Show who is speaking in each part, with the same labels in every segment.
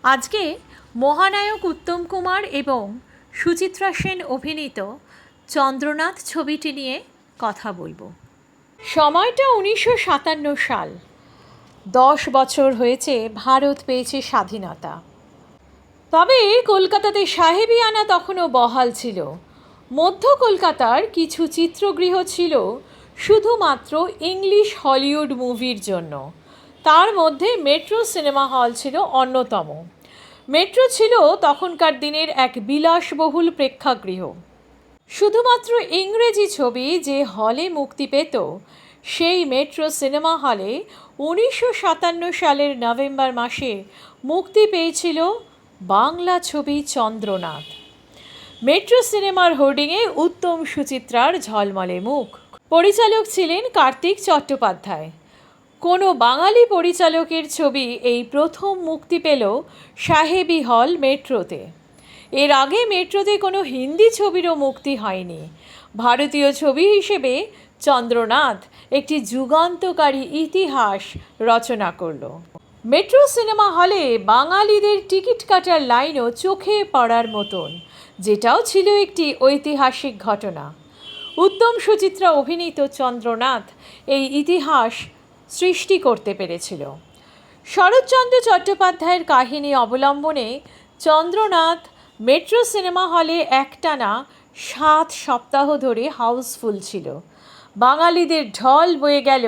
Speaker 1: আজকে মহানায়ক উত্তম কুমার এবং সুচিত্রা সেন অভিনীত চন্দ্রনাথ ছবিটি নিয়ে কথা বলবো। সময়টা 1957 সাল। 10 বছর হয়েছে ভারত পেয়েছে স্বাধীনতা। তবে কলকাতাতে সাহেবিয়ানা তখনও বহাল ছিল। মধ্য কলকাতার কিছু চিত্রগৃহ ছিল শুধুমাত্র ইংলিশ হলিউড মুভির জন্য। তার মধ্যে মেট্রো সিনেমা হল ছিল অন্যতম। মেট্রো ছিল তখনকার দিনের এক বিলাসবহুল প্রেক্ষাগৃহ। শুধুমাত্র ইংরেজি ছবি যে হলে মুক্তি পেত, সেই মেট্রো সিনেমা হলে 1957 সালের নভেম্বর মাসে মুক্তি পেয়েছিল বাংলা ছবি চন্দ্রনাথ। মেট্রো সিনেমার হোর্ডিংয়ে উত্তম সুচিত্রার ঝলমলে মুখ। পরিচালক ছিলেন কার্তিক চট্টোপাধ্যায়। কোনো বাঙালি পরিচালকের ছবি এই প্রথম মুক্তি পেল সাহেবি হল মেট্রোতে। এর আগে মেট্রোতে কোনো হিন্দি ছবিরও মুক্তি হয়নি। ভারতীয় ছবি হিসেবে চন্দ্রনাথ একটি যুগান্তকারী ইতিহাস রচনা করল। মেট্রো সিনেমা হলে বাঙালিদের টিকিট কাটার লাইনও চোখে পড়ার মতন, যেটাও ছিল একটি ঐতিহাসিক ঘটনা। উত্তম সুচিত্রা অভিনীত চন্দ্রনাথ এই ইতিহাস সৃষ্টি করতে পেরেছিল। শরৎচন্দ্র চট্টোপাধ্যায়ের কাহিনী অবলম্বনে চন্দ্রনাথ মেট্রো সিনেমা হলে একটানা 7 সপ্তাহ ধরে হাউসফুল ছিল। বাঙালিদের ঢল বয়ে গেল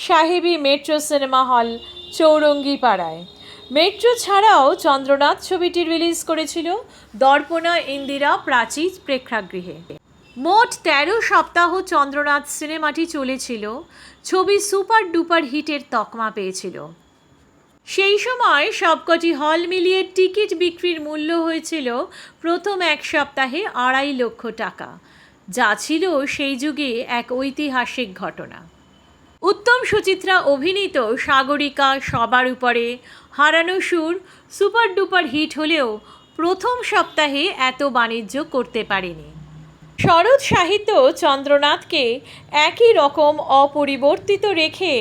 Speaker 1: সাহেবি মেট্রো সিনেমা হল চৌরঙ্গিপাড়ায়। মেট্রো ছাড়াও চন্দ্রনাথ ছবিটি রিলিজ করেছিল দর্পণা ইন্দিরা প্রাচী প্রেক্ষাগৃহে। মোট 13 সপ্তাহ চন্দ্রনাথ সিনেমাটি চলেছিল। ছবি সুপার ডুপার হিটের তকমা পেয়েছিল। সেই সময় সবকটি হল মিলিয়ে টিকিট বিক্রির মূল্য হয়েছিল প্রথম 1 সপ্তাহে 2.5 লক্ষ টাকা, যা ছিল সেই যুগে এক ঐতিহাসিক ঘটনা। উত্তম সুচিত্রা অভিনীত সাগরিকা, সবার উপরে, হারানো সুর সুপার ডুপার হিট হলেও প্রথম সপ্তাহে এত বাণিজ্য করতে পারেনি। শরৎ সাহিত্য চন্দ্রনাথকে একই রকম অপরিবর্তিত রেখে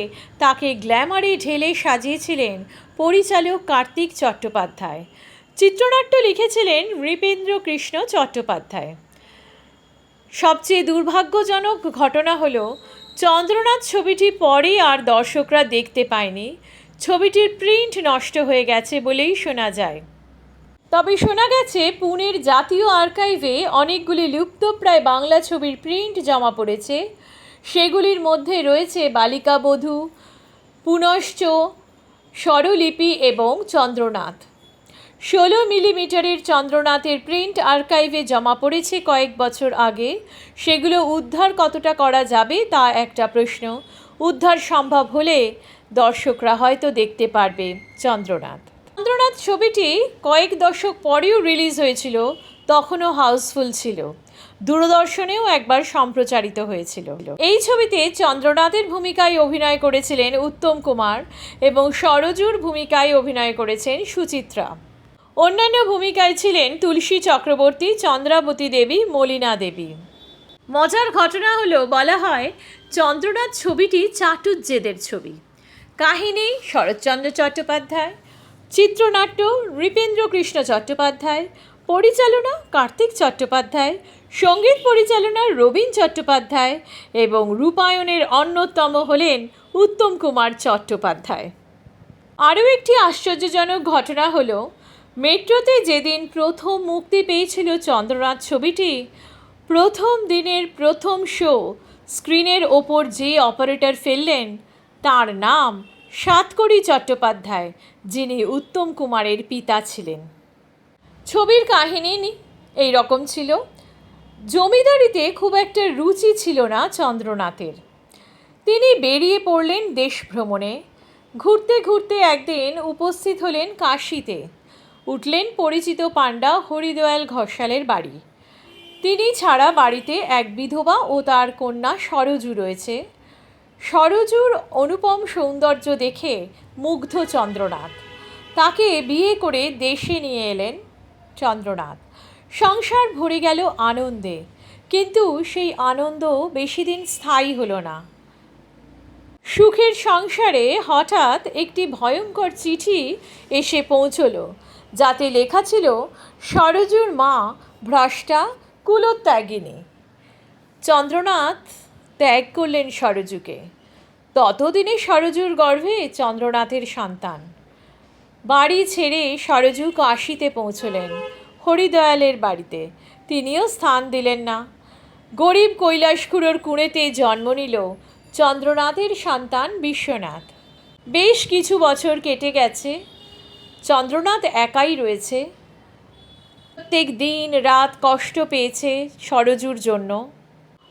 Speaker 1: তাকে গ্ল্যামারে ঢেলে সাজিয়েছিলেন পরিচালক কার্তিক চট্টোপাধ্যায়। চিত্রনাট্য লিখেছিলেন নৃপেন্দ্র কৃষ্ণ চট্টোপাধ্যায়। সবচেয়ে দুর্ভাগ্যজনক ঘটনা হলো চন্দ্রনাথ ছবিটি পরে আর দর্শকরা দেখতে পায়নি। ছবিটির প্রিন্ট নষ্ট হয়ে গেছে বলেই শোনা যায়। তবে শোনা গেছে পুনের জাতীয় আর্কাইভে অনেকগুলি লুপ্তপ্রায় বাংলা ছবির প্রিন্ট জমা পড়েছে। সেগুলির মধ্যে রয়েছে বালিকা বধূ, পুনশ্চ, স্বরলিপি এবং চন্দ্রনাথ। 16 মিলিমিটারের চন্দ্রনাথের প্রিন্ট আর্কাইভে জমা পড়েছে কয়েক বছর আগে। সেগুলো উদ্ধার কতটা করা যাবে তা একটা প্রশ্ন। উদ্ধার সম্ভব হলে দর্শকরা হয়তো দেখতে পারবে চন্দ্রনাথ। চন্দ্রনাথ ছবিটি কয়েক দশক পরেও রিলিজ হয়েছিল, তখনও হাউসফুল ছিল। দূরদর্শনেও একবার সম্প্রচারিত হয়েছিল। এই ছবিতে চন্দ্রনাথের ভূমিকায় অভিনয় করেছিলেন উত্তম কুমার এবং সরজুর ভূমিকায় অভিনয় করেছেন সুচিত্রা। অন্যান্য ভূমিকায় ছিলেন তুলসী চক্রবর্তী, চন্দ্রাবতী দেবী, মলিনা দেবী। মজার ঘটনা হলো, বলা হয় চন্দ্রনাথ ছবিটি চাটুজ্যেদের ছবি। কাহিনী শরৎচন্দ্র চট্টোপাধ্যায়, চিত্রনাট্য নৃপেন্দ্র কৃষ্ণ চট্টোপাধ্যায়, পরিচালনা কার্তিক চট্টোপাধ্যায়, সঙ্গীত পরিচালনা রবীন চট্টোপাধ্যায় এবং রূপায়ণের অন্যতম হলেন উত্তম কুমার চট্টোপাধ্যায়। আরও একটি আশ্চর্যজনক ঘটনা হলো, মেট্রোতে যেদিন প্রথম মুক্তি পেয়েছিল চন্দ্রনাথ ছবিটি, প্রথম দিনের প্রথম শো স্ক্রিনের ওপর যে অপারেটর ফেললেন তার নাম সাতকড়ি চট্টোপাধ্যায়, যিনি উত্তম কুমারের পিতা ছিলেন। ছবির কাহিনী এই রকম ছিল। জমিদারিতে খুব একটা রুচি ছিল না চন্দ্রনাথের। তিনি বেরিয়ে পড়লেন দেশ ভ্রমণে। ঘুরতে ঘুরতে একদিন উপস্থিত হলেন কাশীতে। উঠলেন পরিচিত পাণ্ডা হরিদয়াল ঘোষালের বাড়ি। তিনি ছাড়া বাড়িতে এক বিধবা ও তার কন্যা সরজু রয়েছে। সরজুর অনুপম সৌন্দর্য দেখে মুগ্ধ চন্দ্রনাথ। তাকে বিয়ে করে দেশে নিয়ে এলেন চন্দ্রনাথ। সংসার ভরে গেল আনন্দে, কিন্তু সেই আনন্দ বেশি দিন স্থায়ী হলো না। সুখের সংসারে হঠাৎ একটি ভয়ঙ্কর চিঠি এসে পৌঁছল। যাতে লেখা ছিল সরজুর মা ভ্রষ্টা কুলোত্যাগিনী। চন্দ্রনাথ ত্যাগ করলেন সরজুকে। ততদিনে সরজুর গর্ভে চন্দ্রনাথের সন্তান। বাড়ি ছেড়ে সরজু কাশীতে পৌঁছলেন, হরিদয়ালের বাড়িতে। তিনিও স্থান দিলেন না। গরিব কৈলাসখুড়োর কুঁড়েতে জন্ম নিল চন্দ্রনাথের সন্তান বিশ্বনাথ। বেশ কিছু বছর কেটে গেছে। চন্দ্রনাথ একাই রয়েছে। প্রত্যেক দিন রাত কষ্ট পেয়েছে সরজুর জন্য।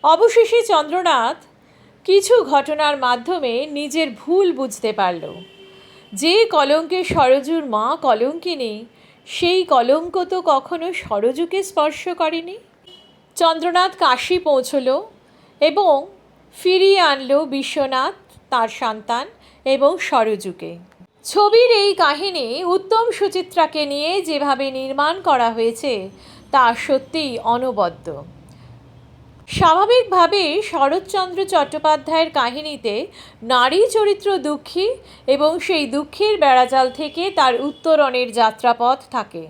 Speaker 1: অবশেষে চন্দ্রনাথ কিছু ঘটনার মাধ্যমে নিজের ভুল বুঝতে পারল। যে কলঙ্কে সরজুর মা কলঙ্কিনী, সেই কলঙ্ক তো কখনো সরজুকে স্পর্শ করেনি। চন্দ্রনাথ কাশী পৌঁছল এবং ফিরিয়ে আনল বিশ্বনাথ, তার সন্তান এবং সরজুকে। ছবির এই কাহিনী উত্তম সুচিত্রাকে নিয়ে যেভাবে নির্মাণ করা হয়েছে তা সত্যিই অনবদ্য। স্বাভাবিকভাবে শরৎচন্দ্র চট্টোপাধ্যায়ের কাহিনীতে নারী চরিত্র দুঃখী এবং সেই দুঃখের বেড়াজাল থেকে তার উত্তরণের যাত্রাপথ থাকে।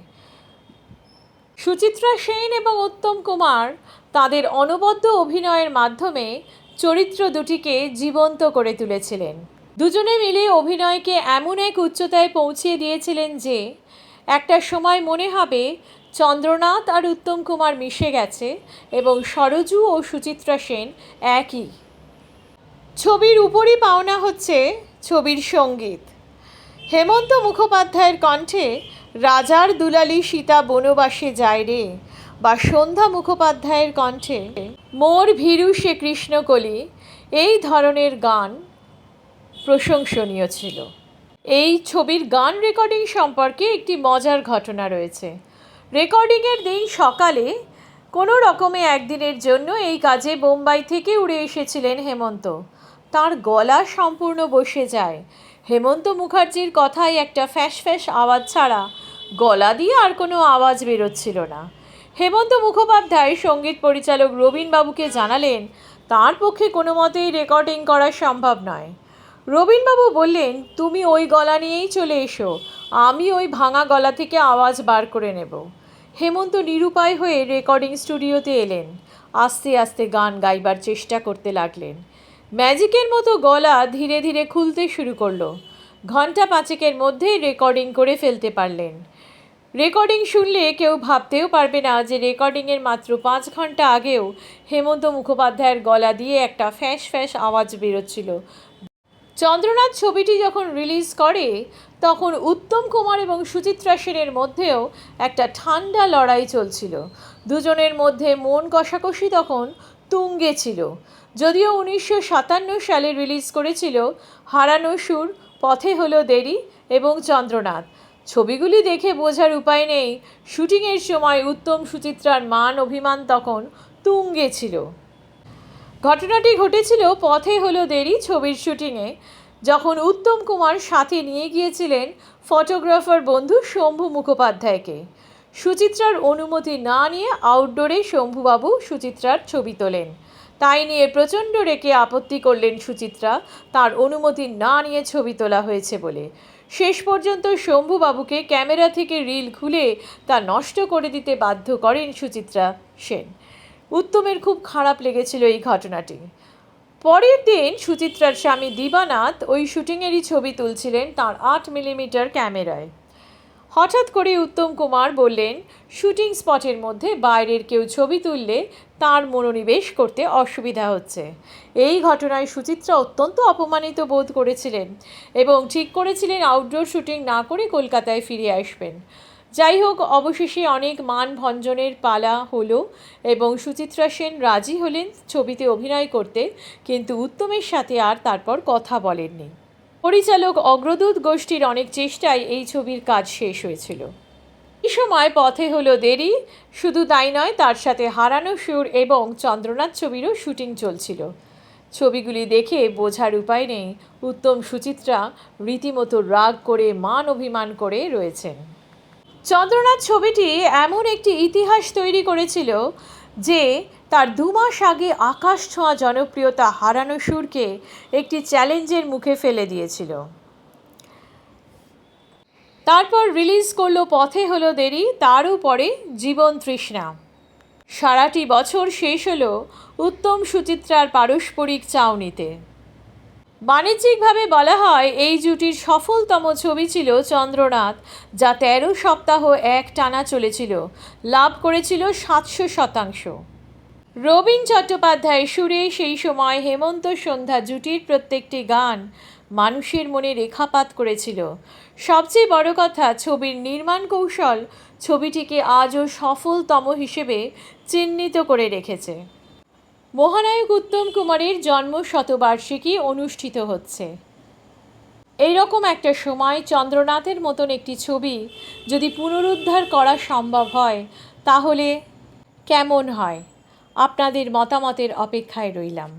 Speaker 1: সুচিত্রা সেন এবং উত্তম কুমার তাদের অনবদ্য অভিনয়ের মাধ্যমে চরিত্র দুটিকে জীবন্ত করে তুলেছিলেন। দুজনে মিলে অভিনয়কে এমন এক উচ্চতায় পৌঁছিয়ে দিয়েছিলেন যে একটা সময় মনে হবে চন্দ্রনাথ আর উত্তম কুমার মিশে গেছে এবং সরজু ও সুচিত্রা সেন একই। ছবির উপরই পাওনা হচ্ছে ছবির সঙ্গীত। হেমন্ত মুখোপাধ্যায়ের কণ্ঠে রাজার দুলালি সীতা বনবাসে যায় রে, বা সন্ধ্যা মুখোপাধ্যায়ের কণ্ঠে মোর ভীরু সে কৃষ্ণকলি, এই ধরনের গান প্রশংসনীয় ছিল। এই ছবির গান রেকর্ডিং সম্পর্কে একটি মজার ঘটনা রয়েছে। রেকর্ডিংয়ের দিন সকালে কোনো রকমে একদিনের জন্য এই কাজে বোম্বাই থেকে উড়ে এসেছিলেন হেমন্ত। তার গলা সম্পূর্ণ বসে যায়। হেমন্ত মুখার্জির কথায় একটা ফ্যাঁস ফ্যাঁস আওয়াজ ছাড়া গলা দিয়ে আর কোনো আওয়াজ বেরোচ্ছিল না। হেমন্ত মুখোপাধ্যায় সঙ্গীত পরিচালক রবীনবাবুকে জানালেন তার পক্ষে কোনো মতেই রেকর্ডিং করা সম্ভব নয়। রবীনবাবু বললেন, তুমি ওই গলা নিয়েই চলে এসো, আমি ওই ভাঙা গলা থেকে আওয়াজ বার করে নেব। হেমন্ত নিরুপায় হয়ে রেকর্ডিং স্টুডিওতে এলেন। আস্তে আস্তে গান গাইবার চেষ্টা করতে লাগলেন। ম্যাজিকের মতো গলা ধীরে ধীরে খুলতে শুরু করলো। ঘণ্টা পাঁচেকের মধ্যেই রেকর্ডিং করে ফেলতে পারলেন। রেকর্ডিং শুনলে কেউ ভাবতেও পারবে না যে রেকর্ডিংয়ের মাত্র 5 ঘন্টা আগেও হেমন্ত মুখোপাধ্যায়ের গলা দিয়ে একটা ফ্যাঁস ফ্যাঁস আওয়াজ বেরোচ্ছিল। চন্দ্রনাথ ছবিটি যখন রিলিজ করে তখন উত্তম কুমার এবং সুচিত্রা সেনের মধ্যেও একটা ঠান্ডা লড়াই চলছিল। দুজনের মধ্যে মন কষাকষি তখন তুঙ্গে ছিল। যদিও 1957 সালে রিলিজ করেছিল হারানো সুর, পথে হলো দেরি এবং চন্দ্রনাথ। ছবিগুলি দেখে বোঝার উপায় নেই শুটিংয়ের সময় উত্তম সুচিত্রার মান অভিমান তখন তুঙ্গে ছিল। ঘটনাটি ঘটেছিল পথে হলো দেরি ছবির শুটিংয়ে, যখন উত্তম কুমার সাথে নিয়ে গিয়েছিলেন ফটোগ্রাফার বন্ধু শম্ভু মুখোপাধ্যায়কে। সুচিত্রার অনুমতি না নিয়ে আউটডোরে শম্ভুবাবু সুচিত্রার ছবি তোলেন। তাই নিয়ে প্রচণ্ড রেগে আপত্তি করলেন সুচিত্রা, তার অনুমতি না নিয়ে ছবি তোলা হয়েছে বলে। শেষ পর্যন্ত শম্ভুবাবুকে ক্যামেরা থেকে রিল খুলে তা নষ্ট করে দিতে বাধ্য করেন সুচিত্রা সেন। উত্তমের খুব খারাপ লেগেছিল এই ঘটনাটি। পরের দিন সুচিত্রার স্বামী দিবানাথ ওই শুটিংয়েরই ছবি তুলছিলেন তাঁর 8 মিলিমিটার ক্যামেরায়। হঠাৎ করে উত্তম কুমার বললেন, শুটিং স্পটের মধ্যে বাইরের কেউ ছবি তুললে তার মনোনিবেশ করতে অসুবিধা হচ্ছে। এই ঘটনায় সুচিত্রা অত্যন্ত অপমানিত বোধ করেছিলেন এবং ঠিক করেছিলেন আউটডোর শুটিং না করে কলকাতায় ফিরে আসবেন। যাই হোক, অবশেষে অনেক মানভঞ্জনের পালা হলো এবং সুচিত্রা সেন রাজি হলেন ছবিতে অভিনয় করতে, কিন্তু উত্তমের সাথে আর তারপর কথা বলেননি। পরিচালক অগ্রদূত গোষ্ঠীর অনেক চেষ্টায় এই ছবির কাজ শেষ হয়েছিল। এই সময় পথে হলো দেরি, শুধু তাই নয়, তার সাথে হারানো সুর এবং চন্দ্রনাথ ছবিরও শুটিং চলছিল। ছবিগুলি দেখে বোঝার উপায় নেই উত্তম সুচিত্রা রীতিমতো রাগ করে মান অভিমান করে রয়েছেন। চন্দ্রনাথ ছবিটি এমন একটি ইতিহাস তৈরি করেছিল যে তার 2 মাস আগে আকাশ ছোঁয়া জনপ্রিয়তা হারানো সুরকে একটি চ্যালেঞ্জের মুখে ফেলে দিয়েছিল। তারপর রিলিজ করলো পথে হলো দেরি, তারও পরে জীবন তৃষ্ণা। সারাটি বছর শেষ হলো উত্তম সুচিত্রার পারস্পরিক চাউনিতে। বাণিজ্যিকভাবে বলা হয় এই জুটির সফলতম ছবি ছিল চন্দ্রনাথ, যা 13 সপ্তাহ এক টানা চলেছিল, লাভ করেছিল 700%। রবীন চট্টোপাধ্যায়ের সুরে সেই সময় হেমন্ত সন্ধ্যা জুটির প্রত্যেকটি গান মানুষের মনে রেখাপাত করেছিল। সবচেয়ে বড় কথা, ছবির নির্মাণ কৌশল ছবিটিকে আজও সফলতম হিসেবে চিহ্নিত করে রেখেছে। মহানায়ক উত্তম কুমারের জন্ম শতবার্ষিকী অনুষ্ঠিত হচ্ছে। এইরকম একটা সময় চন্দ্রনাথের মতন একটি ছবি যদি পুনরুদ্ধার করা সম্ভব হয় তাহলে কেমন হয়? আপনাদের মতামতের অপেক্ষায় রইলাম।